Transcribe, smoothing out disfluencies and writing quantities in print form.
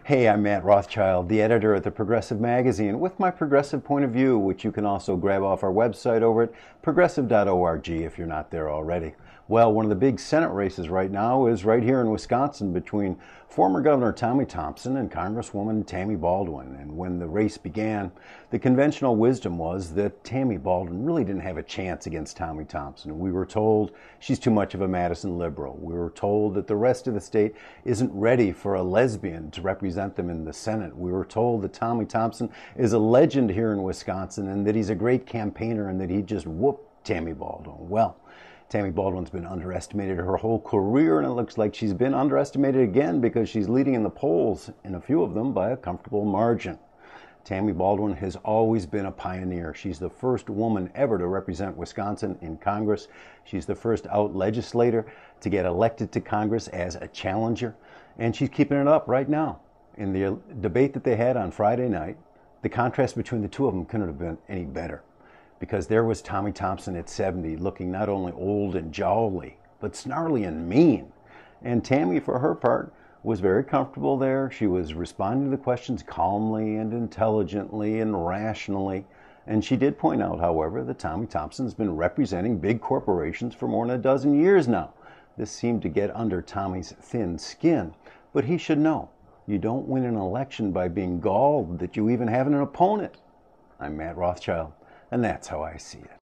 Hey, I'm Matt Rothschild, the editor at the Progressive Magazine, with my progressive point of view, which you can also grab off our website over at progressive.org if you're not there already. Well, one of the big Senate races right now is right here in Wisconsin between former Governor Tommy Thompson and Congresswoman Tammy Baldwin. And when the race began, the conventional wisdom was that Tammy Baldwin really didn't have a chance against Tommy Thompson. We were told she's too much of a Madison liberal. We were told that the rest of the state isn't ready for a lesbian to represent them in the Senate. We were told that Tommy Thompson is a legend here in Wisconsin and that he's a great campaigner and that he just whooped Tammy Baldwin. Well, Tammy Baldwin's been underestimated her whole career, and it looks like she's been underestimated again because she's leading in the polls, in a few of them, by a comfortable margin. Tammy Baldwin has always been a pioneer. She's the first woman ever to represent Wisconsin in Congress. She's the first out legislator to get elected to Congress as a challenger, and she's keeping it up right now. In the debate that they had on Friday night, the contrast between the two of them couldn't have been any better, because there was Tommy Thompson at 70 looking not only old and jowly, but snarly and mean. And Tammy, for her part, was very comfortable there. She was responding to the questions calmly and intelligently and rationally. And she did point out, however, that Tommy Thompson's been representing big corporations for more than a dozen years now. This seemed to get under Tommy's thin skin. But he should know, you don't win an election by being galled that you even have an opponent. I'm Matt Rothschild, and that's how I see it.